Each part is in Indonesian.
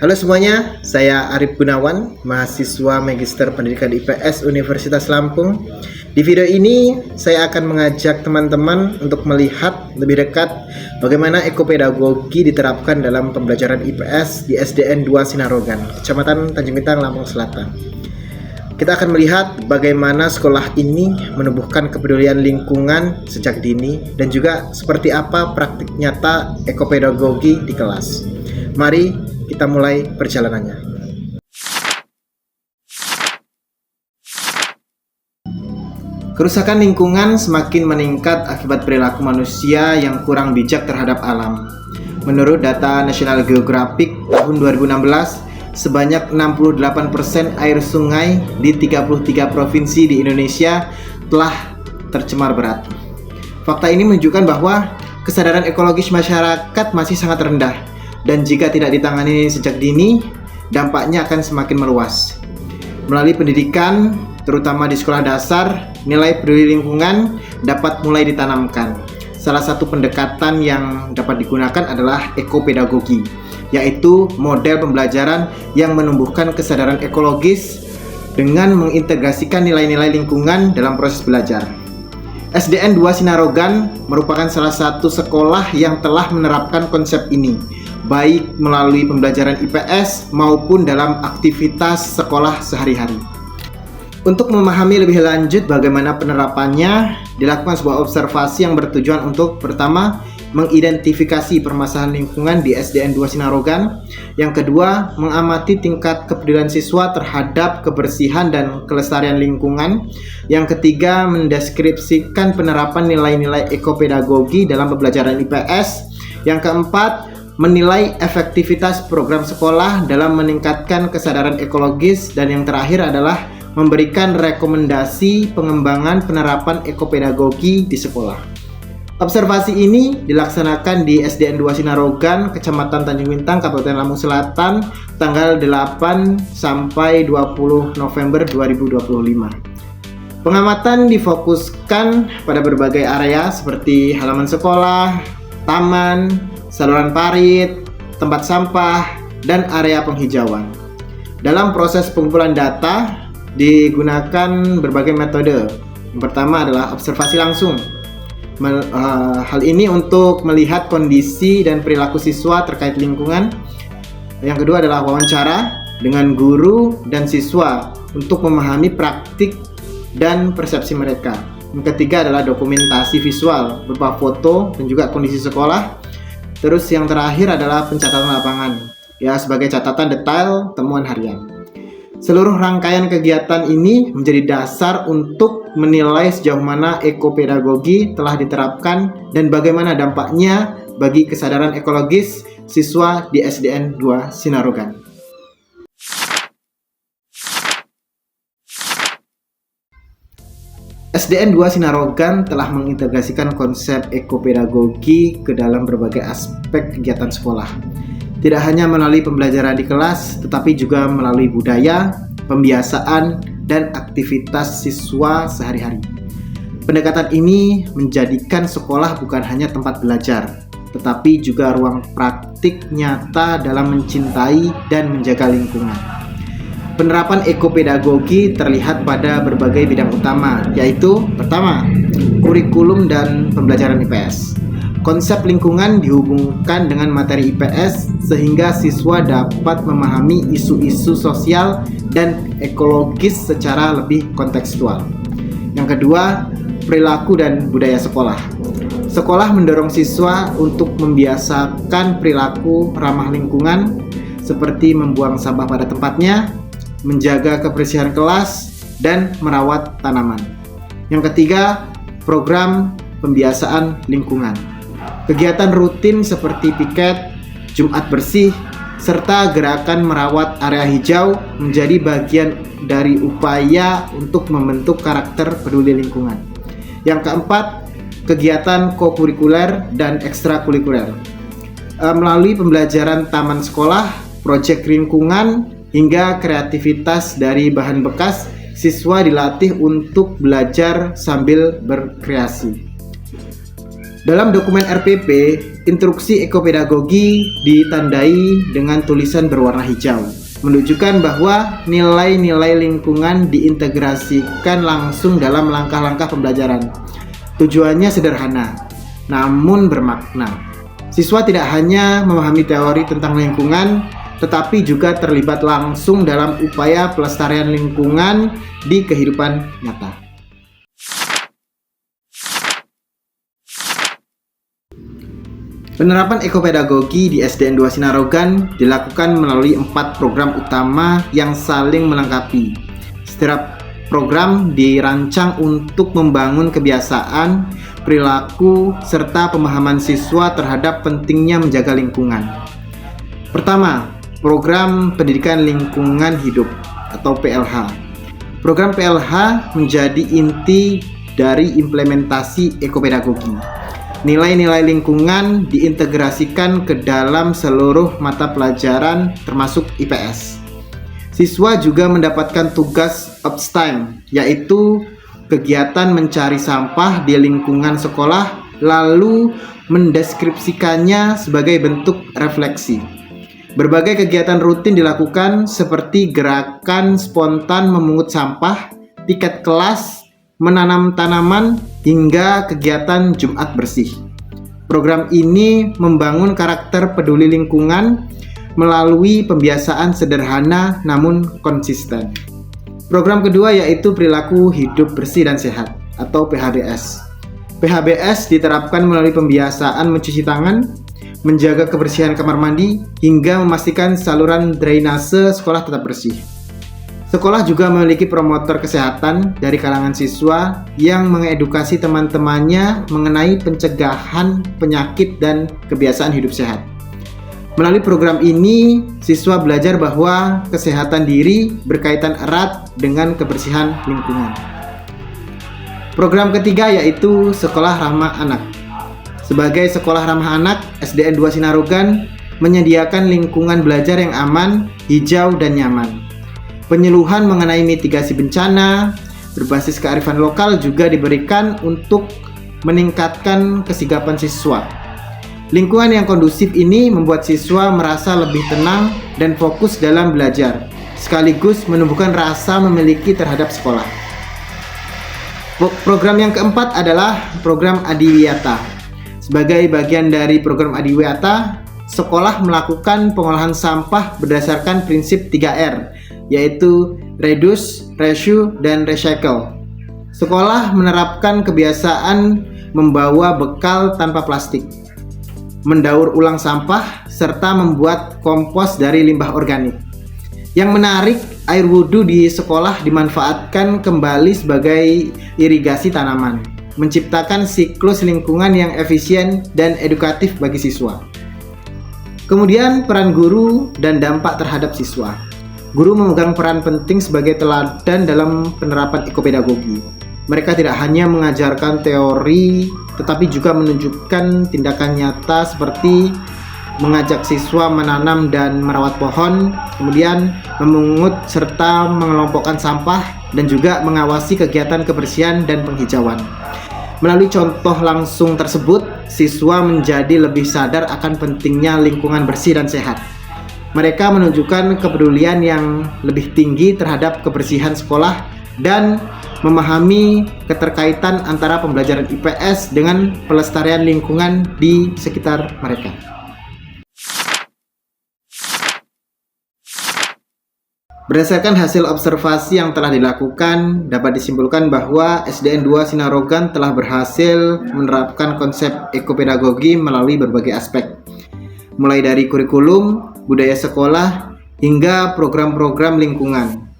Halo semuanya, saya Arif Gunawan, mahasiswa Magister Pendidikan IPS Universitas Lampung. Di video ini, saya akan mengajak teman-teman untuk melihat lebih dekat bagaimana ekopedagogi diterapkan dalam pembelajaran IPS di SDN 2 Sinarogan, Kecamatan Tanjung Bintang, Lampung Selatan. Kita akan melihat bagaimana sekolah ini menumbuhkan kepedulian lingkungan sejak dini dan juga seperti apa praktik nyata ekopedagogi di kelas. Mari kita mulai perjalanannya. Kerusakan lingkungan semakin meningkat akibat perilaku manusia yang kurang bijak terhadap alam. Menurut data National Geographic tahun 2016, sebanyak 68% air sungai di 33 provinsi di Indonesia telah tercemar berat. Fakta ini menunjukkan bahwa kesadaran ekologis masyarakat masih sangat rendah, dan jika tidak ditangani sejak dini, dampaknya akan semakin meluas. Melalui pendidikan, terutama di sekolah dasar, nilai peduli lingkungan dapat mulai ditanamkan. Salah satu pendekatan yang dapat digunakan adalah ekopedagogi, yaitu model pembelajaran yang menumbuhkan kesadaran ekologis dengan mengintegrasikan nilai-nilai lingkungan dalam proses belajar. SDN 2 Sinarogan merupakan salah satu sekolah yang telah menerapkan konsep ini, baik melalui pembelajaran IPS maupun dalam aktivitas sekolah sehari-hari. Untuk memahami lebih lanjut bagaimana penerapannya, dilakukan sebuah observasi yang bertujuan untuk pertama, mengidentifikasi permasalahan lingkungan di SDN 2 Sinarogan. Yang kedua, mengamati tingkat kepedulian siswa terhadap kebersihan dan kelestarian lingkungan. Yang ketiga, mendeskripsikan penerapan nilai-nilai ekopedagogi dalam pembelajaran IPS. Yang keempat, menilai efektivitas program sekolah dalam meningkatkan kesadaran ekologis, dan yang terakhir adalah memberikan rekomendasi pengembangan penerapan ekopedagogi di sekolah. Observasi ini dilaksanakan di SDN 2 Sinarogan, Kecamatan Tanjung Bintang, Kabupaten Lampung Selatan, tanggal 8 sampai 20 November 2025. Pengamatan difokuskan pada berbagai area seperti halaman sekolah, taman, saluran parit, tempat sampah, dan area penghijauan. Dalam proses pengumpulan data, digunakan berbagai metode. Yang pertama adalah observasi langsung. Hal ini untuk melihat kondisi dan perilaku siswa terkait lingkungan. Yang kedua adalah wawancara dengan guru dan siswa untuk memahami praktik dan persepsi mereka. Yang ketiga adalah dokumentasi visual berupa foto dan juga kondisi sekolah. Terus yang terakhir adalah pencatatan lapangan, ya sebagai catatan detail temuan harian. Seluruh rangkaian kegiatan ini menjadi dasar untuk menilai sejauh mana ekopedagogi telah diterapkan dan bagaimana dampaknya bagi kesadaran ekologis siswa di SDN 2 Sinarogan. SDN 2 Sinarogan telah mengintegrasikan konsep ekopedagogi ke dalam berbagai aspek kegiatan sekolah. Tidak hanya melalui pembelajaran di kelas, tetapi juga melalui budaya, pembiasaan, dan aktivitas siswa sehari-hari. Pendekatan ini menjadikan sekolah bukan hanya tempat belajar, tetapi juga ruang praktik nyata dalam mencintai dan menjaga lingkungan. Penerapan ekopedagogi terlihat pada berbagai bidang utama, yaitu pertama, kurikulum dan pembelajaran IPS. Konsep lingkungan dihubungkan dengan materi IPS sehingga siswa dapat memahami isu-isu sosial dan ekologis secara lebih kontekstual. Yang kedua, perilaku dan budaya sekolah. Sekolah mendorong siswa untuk membiasakan perilaku ramah lingkungan seperti membuang sampah pada tempatnya, menjaga kebersihan kelas, dan merawat tanaman. Yang ketiga, program pembiasaan lingkungan. Kegiatan rutin seperti piket, Jumat bersih, serta gerakan merawat area hijau menjadi bagian dari upaya untuk membentuk karakter peduli lingkungan. Yang keempat, kegiatan kokurikuler dan ekstrakurikuler. Melalui pembelajaran taman sekolah, proyek lingkungan, hingga kreativitas dari bahan bekas, siswa dilatih untuk belajar sambil berkreasi. Dalam dokumen RPP, instruksi ekopedagogi ditandai dengan tulisan berwarna hijau, menunjukkan bahwa nilai-nilai lingkungan diintegrasikan langsung dalam langkah-langkah pembelajaran. Tujuannya sederhana, namun bermakna. Siswa tidak hanya memahami teori tentang lingkungan, tetapi juga terlibat langsung dalam upaya pelestarian lingkungan di kehidupan nyata. Penerapan ekopedagogi di SDN 2 Sinarogan dilakukan melalui 4 program utama yang saling melengkapi. Setiap program dirancang untuk membangun kebiasaan, perilaku, serta pemahaman siswa terhadap pentingnya menjaga lingkungan. Pertama, program pendidikan lingkungan hidup atau PLH. Program PLH menjadi inti dari implementasi ekopedagogi. Nilai-nilai lingkungan diintegrasikan ke dalam seluruh mata pelajaran termasuk IPS. Siswa juga mendapatkan tugas uptime, yaitu kegiatan mencari sampah di lingkungan sekolah lalu mendeskripsikannya sebagai bentuk refleksi. Berbagai kegiatan rutin dilakukan seperti gerakan spontan memungut sampah, piket kelas, menanam tanaman, hingga kegiatan Jumat bersih. Program ini membangun karakter peduli lingkungan melalui pembiasaan sederhana namun konsisten. Program kedua yaitu perilaku hidup bersih dan sehat atau PHBS. PHBS diterapkan melalui pembiasaan mencuci tangan, menjaga kebersihan kamar mandi, hingga memastikan saluran drainase sekolah tetap bersih. Sekolah juga memiliki promotor kesehatan dari kalangan siswa yang mengedukasi teman-temannya mengenai pencegahan penyakit dan kebiasaan hidup sehat. Melalui program ini, siswa belajar bahwa kesehatan diri berkaitan erat dengan kebersihan lingkungan. Program ketiga yaitu Sekolah Ramah Anak. Sebagai sekolah ramah anak, SDN 2 Sinarogan menyediakan lingkungan belajar yang aman, hijau, dan nyaman. Penyuluhan mengenai mitigasi bencana berbasis kearifan lokal juga diberikan untuk meningkatkan kesigapan siswa. Lingkungan yang kondusif ini membuat siswa merasa lebih tenang dan fokus dalam belajar, sekaligus menumbuhkan rasa memiliki terhadap sekolah. Program yang keempat adalah program Adiwiyata. Sebagai bagian dari program Adiwiyata, sekolah melakukan pengolahan sampah berdasarkan prinsip 3R, yaitu reduce, reuse, dan recycle. Sekolah menerapkan kebiasaan membawa bekal tanpa plastik, mendaur ulang sampah, serta membuat kompos dari limbah organik. Yang menarik, air wudhu di sekolah dimanfaatkan kembali sebagai irigasi tanaman, menciptakan siklus lingkungan yang efisien dan edukatif bagi siswa. Kemudian peran guru dan dampak terhadap siswa. Guru memegang peran penting sebagai teladan dalam penerapan ekopedagogi. Mereka tidak hanya mengajarkan teori, tetapi juga menunjukkan tindakan nyata seperti mengajak siswa menanam dan merawat pohon, kemudian memungut serta mengelompokkan sampah, dan juga mengawasi kegiatan kebersihan dan penghijauan. Melalui contoh langsung tersebut, siswa menjadi lebih sadar akan pentingnya lingkungan bersih dan sehat. Mereka menunjukkan kepedulian yang lebih tinggi terhadap kebersihan sekolah dan memahami keterkaitan antara pembelajaran IPS dengan pelestarian lingkungan di sekitar mereka. Berdasarkan hasil observasi yang telah dilakukan, dapat disimpulkan bahwa SDN 2 Sinarogan telah berhasil menerapkan konsep ekopedagogi melalui berbagai aspek, mulai dari kurikulum, budaya sekolah, hingga program-program lingkungan.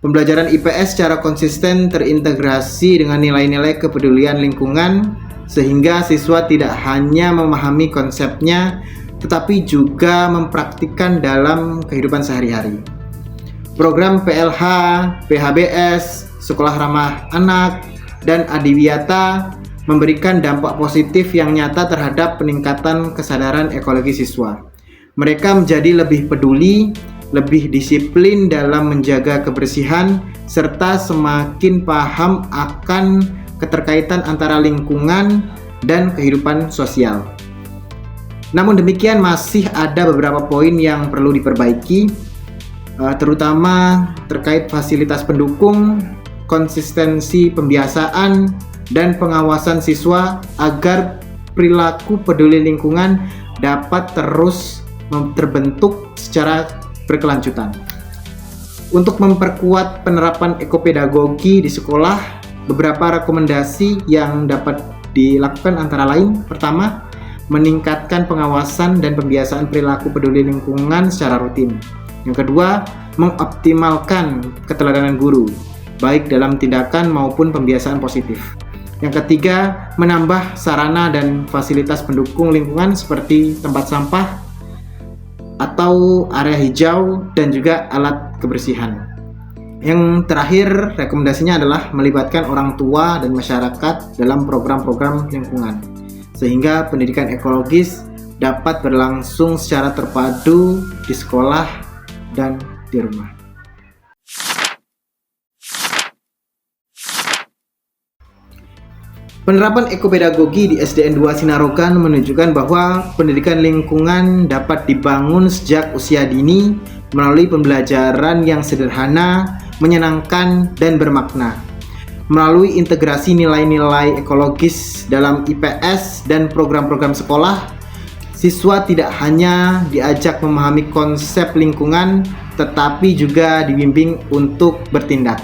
Pembelajaran IPS secara konsisten terintegrasi dengan nilai-nilai kepedulian lingkungan, sehingga siswa tidak hanya memahami konsepnya, tetapi juga mempraktikkan dalam kehidupan sehari-hari. Program PLH, PHBS, Sekolah Ramah Anak, dan Adiwiyata memberikan dampak positif yang nyata terhadap peningkatan kesadaran ekologi siswa. Mereka menjadi lebih peduli, lebih disiplin dalam menjaga kebersihan, serta semakin paham akan keterkaitan antara lingkungan dan kehidupan sosial. Namun demikian masih ada beberapa poin yang perlu diperbaiki, terutama terkait fasilitas pendukung, konsistensi pembiasaan, dan pengawasan siswa agar perilaku peduli lingkungan dapat terus terbentuk secara berkelanjutan. Untuk memperkuat penerapan ekopedagogi di sekolah, beberapa rekomendasi yang dapat dilakukan antara lain: pertama, meningkatkan pengawasan dan pembiasaan perilaku peduli lingkungan secara rutin. Yang kedua, mengoptimalkan keteladanan guru, baik dalam tindakan maupun pembiasaan positif. Yang ketiga, menambah sarana dan fasilitas pendukung lingkungan seperti tempat sampah atau area hijau dan juga alat kebersihan. Yang terakhir, rekomendasinya adalah melibatkan orang tua dan masyarakat dalam program-program lingkungan, sehingga pendidikan ekologis dapat berlangsung secara terpadu di sekolah dan di rumah. Penerapan ekopedagogi di SDN 2 Sinarogan menunjukkan bahwa pendidikan lingkungan dapat dibangun sejak usia dini melalui pembelajaran yang sederhana, menyenangkan, dan bermakna. Melalui integrasi nilai-nilai ekologis dalam IPS dan program-program sekolah, siswa tidak hanya diajak memahami konsep lingkungan, tetapi juga dibimbing untuk bertindak.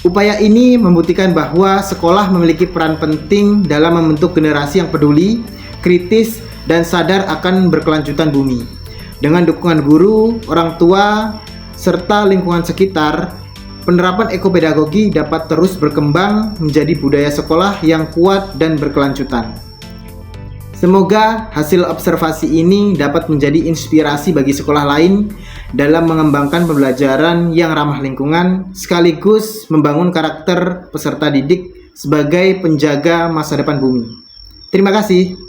Upaya ini membuktikan bahwa sekolah memiliki peran penting dalam membentuk generasi yang peduli, kritis, dan sadar akan berkelanjutan bumi. Dengan dukungan guru, orang tua, serta lingkungan sekitar, penerapan ekopedagogi dapat terus berkembang menjadi budaya sekolah yang kuat dan berkelanjutan. Semoga hasil observasi ini dapat menjadi inspirasi bagi sekolah lain dalam mengembangkan pembelajaran yang ramah lingkungan, sekaligus membangun karakter peserta didik sebagai penjaga masa depan bumi. Terima kasih.